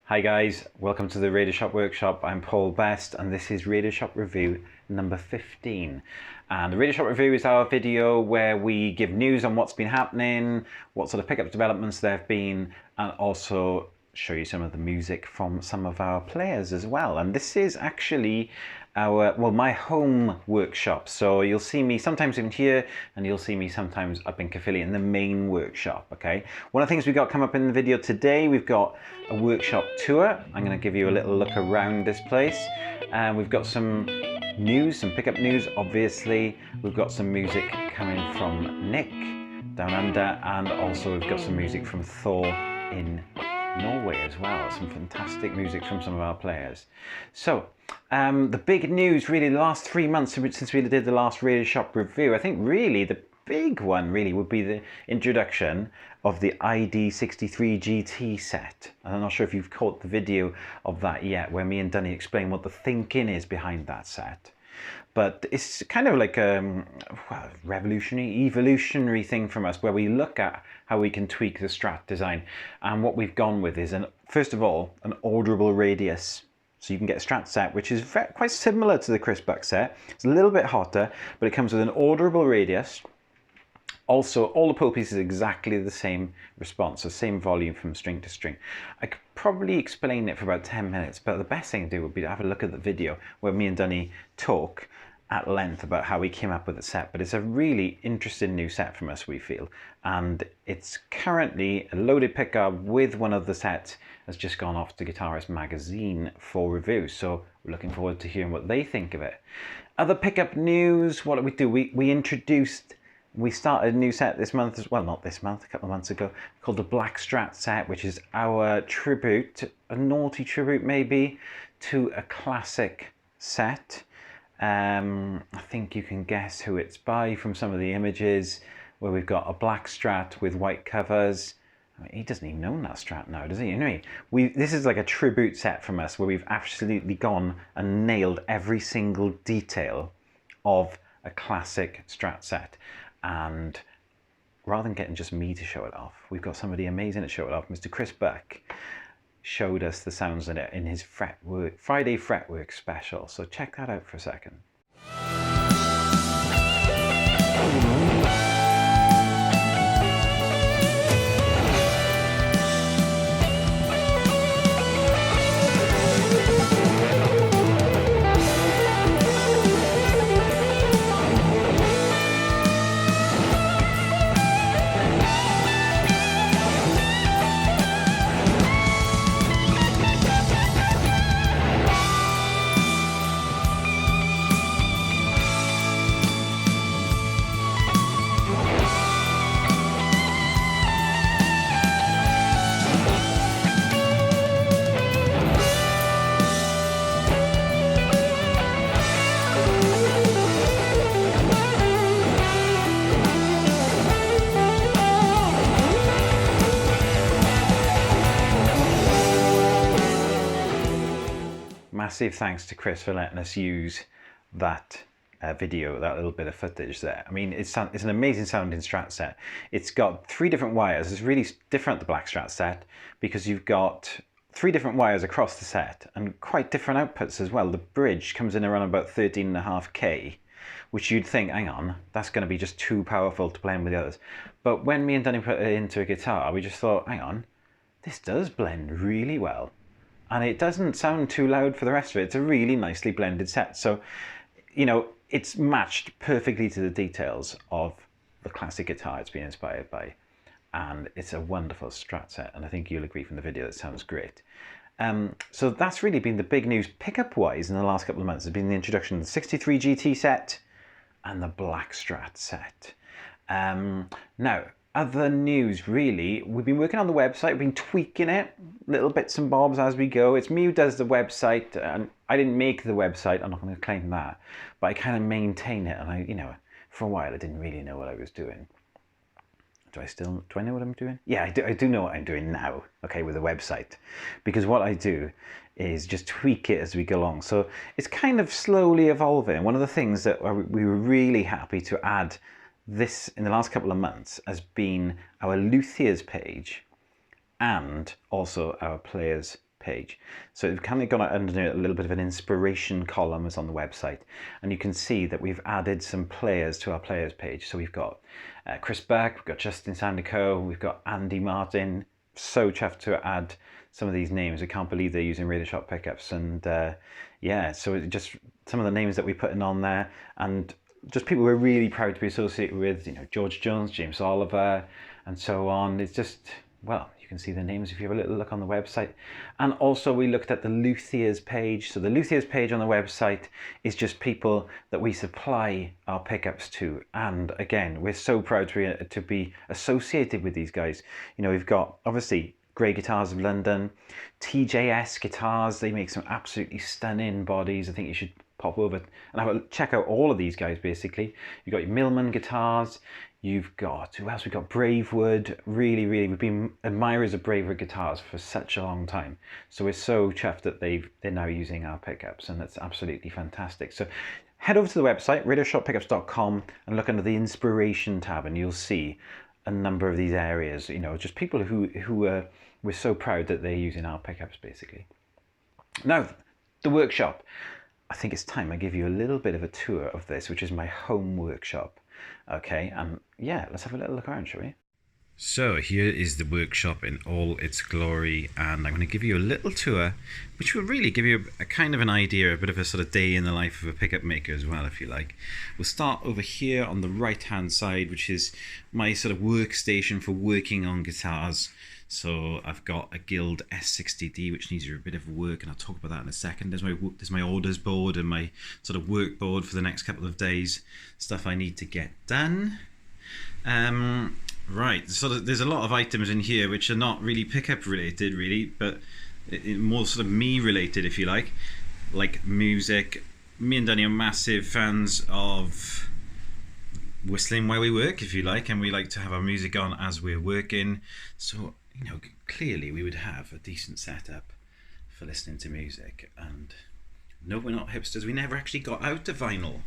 Hi guys, welcome to the Radioshop Workshop. I'm Paul Best and this is Radioshop Revue number 15. And the Radioshop Revue is our video where we give news on what's been happening, what sort of pickup developments there have been, and also show you some of the music from some of our players as well. And this is actually my home workshop. So you'll see me sometimes in here and you'll see me sometimes up in Caerphilly in the main workshop, okay? One of the things we've got come up in the video today, we've got a workshop tour. I'm gonna give you a little look around this place. And we've got some news, some pickup news, obviously. We've got some music coming from Nick down under, and also we've got some music from Thor in Norway as well. Some fantastic music from some of our players. So the big news really the last 3 months since we did the last Radioshop Revue, I think really the big one really would be the introduction of the ID63 GT set. And I'm not sure if you've caught the video of that yet, where me and Dunny explain what the thinking is behind that set. But it's kind of like a evolutionary thing from us, where we look at how we can tweak the Strat design. And what we've gone with is, first of all, an orderable radius. So you can get a Strat set, which is quite similar to the Chris Buck set. It's a little bit hotter, but it comes with an orderable radius. Also, all the pull pieces are exactly the same response, so same volume from string to string. I could probably explain it for about 10 minutes, but the best thing to do would be to have a look at the video where me and Dunny talk at length about how we came up with the set. But it's a really interesting new set from us, we feel. And it's currently a loaded pickup with one of the sets has just gone off to Guitarist magazine for review. So we're looking forward to hearing what they think of it. Other pickup news, what did we do? We started a new set this month, well not this month, a couple of months ago, called the Black Strat Set, which is our tribute, a naughty tribute maybe, to a classic set. I think you can guess who it's by from some of the images, where we've got a black Strat with white covers. I mean, he doesn't even own that Strat now, does he? Anyway, this is like a tribute set from us, where we've absolutely gone and nailed every single detail of a classic Strat set. And rather than getting just me to show it off, we've got somebody amazing to show it off. Mr. Chris Buck showed us the sounds in it in his Friday Fretwork special. So check that out for a second. Massive thanks to Chris for letting us use that video, that little bit of footage there. I mean, it's an amazing sounding Strat set. It's got 3 different wires. It's really different, the Black Strat set, because you've got 3 different wires across the set and quite different outputs as well. The bridge comes in around about 13.5K, which you'd think, hang on, that's going to be just too powerful to blend with the others. But when me and Danny put it into a guitar, we just thought, hang on, this does blend really well. And it doesn't sound too loud for the rest of it. It's a really nicely blended set. So, you know, it's matched perfectly to the details of the classic guitar it's been inspired by. And it's a wonderful Strat set. And I think you'll agree from the video that sounds great. So that's really been the big news pickup-wise in the last couple of months. Has been the introduction of the 63 GT set and the Black Strat set. Now, other news, really, we've been working on the website, we've been tweaking it, little bits and bobs as we go. It's me who does the website, and I didn't make the website, I'm not going to claim that, but I kind of maintain it, and for a while I didn't really know what I was doing. Do I know what I'm doing? Yeah, I do know what I'm doing now, okay, with the website, because what I do is just tweak it as we go along. So it's kind of slowly evolving. One of the things that we were really happy to add this in the last couple of months has been our Luthiers page and also our players page. So we've kind of got under a little bit of an inspiration column is on the website, and you can see that we've added some players to our players page. So we've got Chris Buck, we've got Justin Sandico, we've got Andy Martin. So chuffed to add some of these names. I can't believe they're using Radioshop pickups, and yeah, so it just some of the names that we put in on there, and just people we're really proud to be associated with, you know, George Jones, James Oliver, and so on. It's just, well, you can see the names if you have a little look on the website. And also we looked at the Luthiers page. So the Luthiers page on the website is just people that we supply our pickups to. And again, we're so proud to be associated with these guys. You know, we've got obviously Grey Guitars of London, TJS Guitars. They make some absolutely stunning bodies. I think you should pop over and have a check out all of these guys. Basically, you've got your Millman Guitars. You've got, who else? We've got Bravewood. Really, we've been admirers of Bravewood guitars for such a long time. So we're so chuffed that they're now using our pickups, and that's absolutely fantastic. So head over to the website, radioshoppickups.com, and look under the inspiration tab, and you'll see a number of these areas. You know, just people who we're so proud that they're using our pickups, basically. Now, the workshop. I think it's time I give you a little bit of a tour of this, which is my home workshop. Okay, yeah, let's have a little look around, shall we? So here is the workshop in all its glory, and I'm going to give you a little tour, which will really give you a kind of an idea, a bit of a sort of day in the life of a pickup maker as well, if you like. We'll start over here on the right hand side, which is my sort of workstation for working on guitars. So I've got a Guild S60D which needs a bit of work, and I'll talk about that in a second. There's my orders board and my sort of work board for the next couple of days, stuff I need to get done. Right, so there's a lot of items in here which are not really pickup related really, but more sort of me related, if you like music. Me and Danny are massive fans of whistling while we work, if you like, and we like to have our music on as we're working. So, you know, clearly we would have a decent setup for listening to music. And no, we're not hipsters. We never actually got out to vinyl.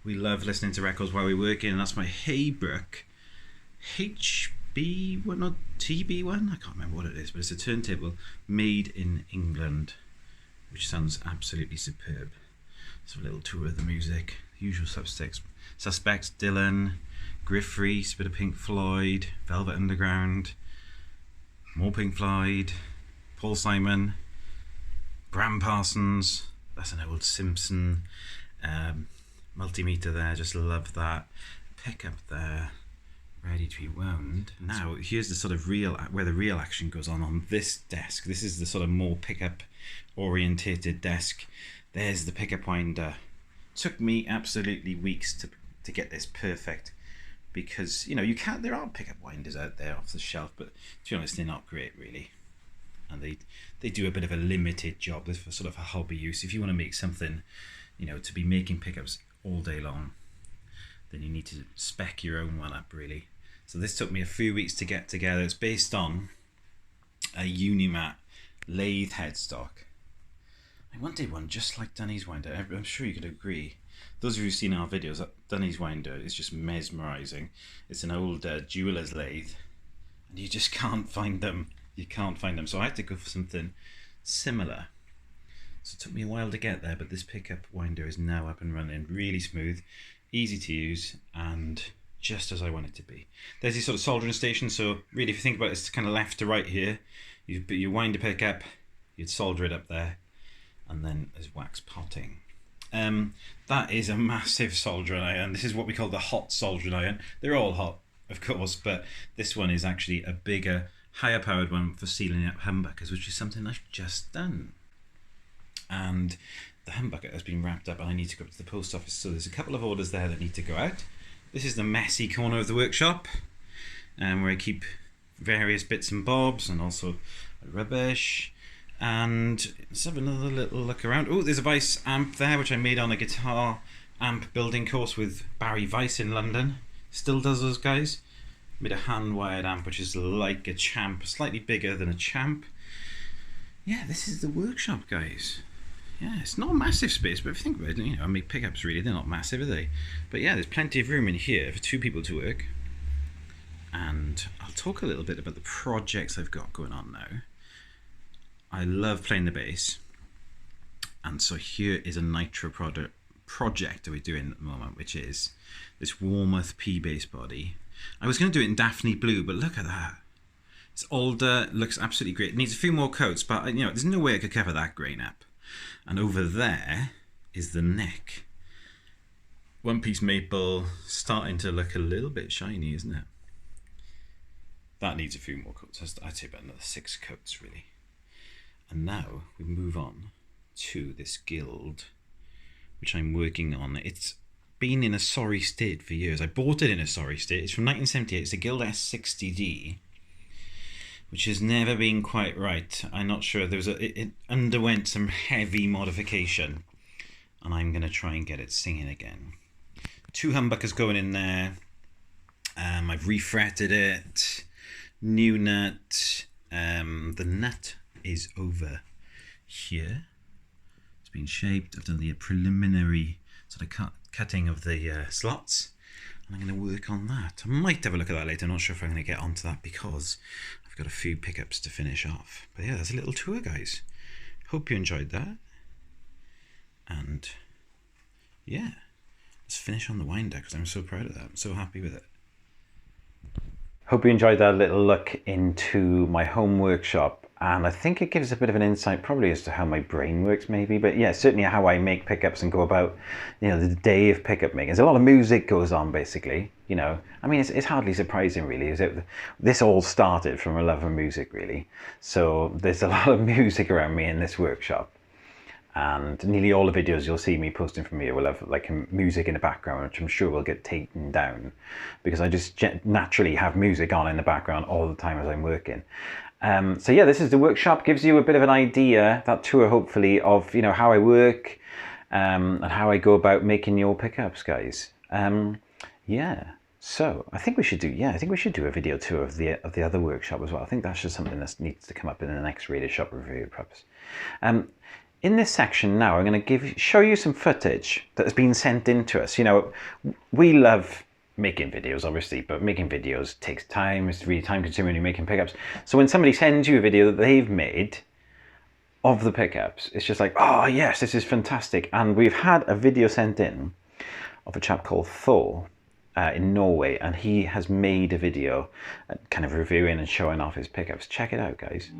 We love listening to records while we're working, and that's my Haybrook HB1 or TB1. I can't remember what it is, but it's a turntable made in England, which sounds absolutely superb. So a little tour of the music. Usual suspects: Dylan, Griff Rhys, a bit of Pink Floyd, Velvet Underground, more Pink Floyd, Paul Simon, Graham Parsons, that's an old Simpson, multimeter there, just love that, pickup there, ready to be wound. Now here's the sort of where the real action goes on this desk. This is the sort of more pickup orientated desk. There's the pickup winder. Took me absolutely weeks to get this perfect, because, you know, there are pickup winders out there off the shelf, but to be honest, they're not great really, and they do a bit of a limited job. This for sort of a hobby use. If you want to make something, you know, to be making pickups all day long, then you need to spec your own one up really. So this took me a few weeks to get together. It's based on a Unimat lathe headstock. I wanted one just like Danny's winder. I'm sure you could agree. Those of you who've seen our videos, Danny's winder is just mesmerising. It's an old jeweller's lathe, and you just can't find them. You can't find them. So I had to go for something similar. So it took me a while to get there, but this pickup winder is now up and running. Really smooth, easy to use, and just as I want it to be. There's this sort of soldering station. So really, if you think about it, it's kind of left to right here. You wind a pickup, you'd solder it up there, and then there's wax potting. That is a massive soldering iron. This is what we call the hot soldering iron. They're all hot, of course, but this one is actually a bigger, higher powered one for sealing up humbuckers, which is something I've just done. And the humbucker has been wrapped up, and I need to go up to the post office. So there's a couple of orders there that need to go out. This is the messy corner of the workshop, where I keep various bits and bobs and also rubbish. And let's have another little look around. Oh, there's a Weiss amp there, which I made on a guitar amp building course with Barry Weiss in London. Still does those guys. Made a hand-wired amp, which is like a Champ, slightly bigger than a Champ. Yeah, this is the workshop, guys. Yeah, it's not a massive space, but if you think about it, you know, I make pickups really, they're not massive, are they? But yeah, there's plenty of room in here for two people to work. And I'll talk a little bit about the projects I've got going on now. I love playing the bass, and so here is a Nitro project that we're doing at the moment, which is this Warmouth P bass body. I was going to do it in Daphne Blue, but look at that. It's older, looks absolutely great. It needs a few more coats, but you know, there's no way I could cover that grain up. And over there is the neck. One piece maple, starting to look a little bit shiny, isn't it? That needs a few more coats. I'd say about another 6 coats, really. And now we move on to this guild, which I'm working on. It's been in a sorry state for years. I bought it in a sorry state. It's from 1978. It's the Guild S60D, which has never been quite right. I'm not sure. It underwent some heavy modification, and I'm going to try and get it singing again. 2 humbuckers going in there. I've refretted it. New nut. The nut is over here. It's been shaped. I've done the preliminary sort of cutting of the slots, and I'm going to work on that. I might have a look at that later. I'm not sure if I'm going to get onto that because I've got a few pickups to finish off. But yeah, that's a little tour, guys. Hope you enjoyed that. And yeah, let's finish on the winder because I'm so proud of that. I'm so happy with it. Hope you enjoyed that little look into my home workshop, and I think it gives a bit of an insight probably as to how my brain works maybe, but yeah, certainly how I make pickups and go about, you know, the day of pickup making. There's a lot of music goes on basically, you know. I mean, it's hardly surprising really, is it? This all started from a love of music really, so there's a lot of music around me in this workshop. And nearly all the videos you'll see me posting from here will have like music in the background, which I'm sure will get taken down because I just naturally have music on in the background all the time as I'm working. So yeah, this is the workshop. Gives you a bit of an idea, that tour hopefully, of, you know, how I work and how I go about making your pickups, guys. Yeah. So I think we should do a video tour of the other workshop as well. I think that's just something that needs to come up in the next Radioshop Revue, perhaps. In this section now, I'm going to show you some footage that has been sent in to us. You know, we love making videos, obviously, but making videos takes time. It's really time consuming when you're making pickups. So when somebody sends you a video that they've made of the pickups, it's just like, oh yes, this is fantastic. And we've had a video sent in of a chap called Thor in Norway, and he has made a video kind of reviewing and showing off his pickups. Check it out, guys.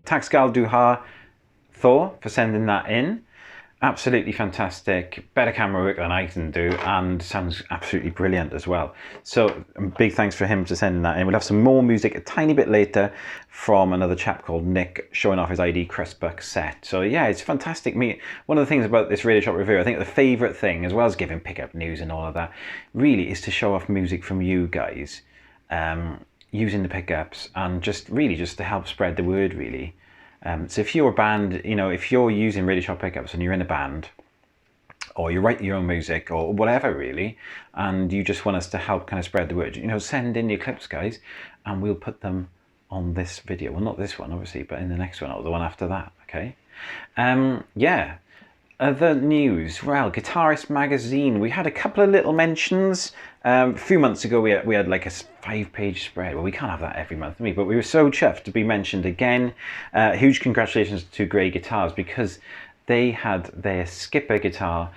Taxgal Duha Thor for sending that in. Absolutely fantastic. Better camera work than I can do, and sounds absolutely brilliant as well. So big thanks for him for sending that in. We'll have some more music a tiny bit later from another chap called Nick showing off his ID Crispbuck set. So yeah, it's fantastic. One of the things about this Radioshop Revue, I think the favourite thing, as well as giving pickup news and all of that, really is to show off music from you guys, using the pickups, and just to help spread the word really. So if you're a band, you know, if you're using Radioshop pickups and you're in a band, or you write your own music or whatever really, and you just want us to help kind of spread the word, you know, send in your clips, guys, and we'll put them on this video. Well, not this one obviously, but in the next one or the one after that. Okay. Yeah. Other news, well, Guitarist Magazine, we had a couple of little mentions. A few months ago we had like a 5-page spread. Well, we can't have that every month, but we were so chuffed to be mentioned again. Huge congratulations to Grey Guitars, because they had their Skipper guitar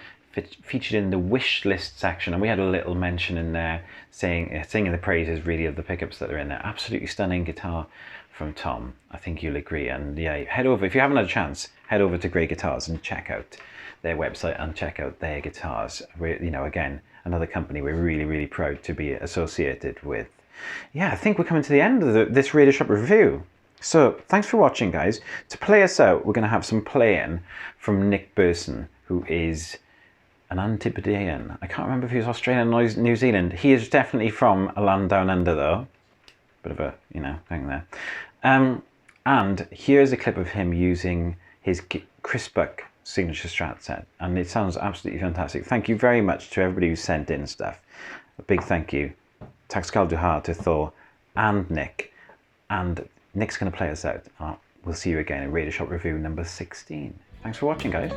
featured in the wish list section, and we had a little mention in there singing the praises really of the pickups that are in there. Absolutely stunning guitar from Tom. I think you'll agree. And yeah, head over, if you haven't had a chance, head over to Grey Guitars and check out their website and check out their guitars. You know, again, another company we're really, really proud to be associated with. Yeah, I think we're coming to the end of this Radioshop review. So thanks for watching, guys. To play us out, we're going to have some playing from Nick Burson, who is an Antipodean. I can't remember if he was Australian or New Zealand. He is definitely from a land down under, though. Bit of a, you know, thing there. And here's a clip of him using his Chris Buck signature Strat set, and it sounds absolutely fantastic. Thank you very much to everybody who sent in stuff. A big thank you. Taxcal Duhar to Thor and Nick. And Nick's going to play us out. We'll see you again in Radioshop Revue number 16. Thanks for watching, guys.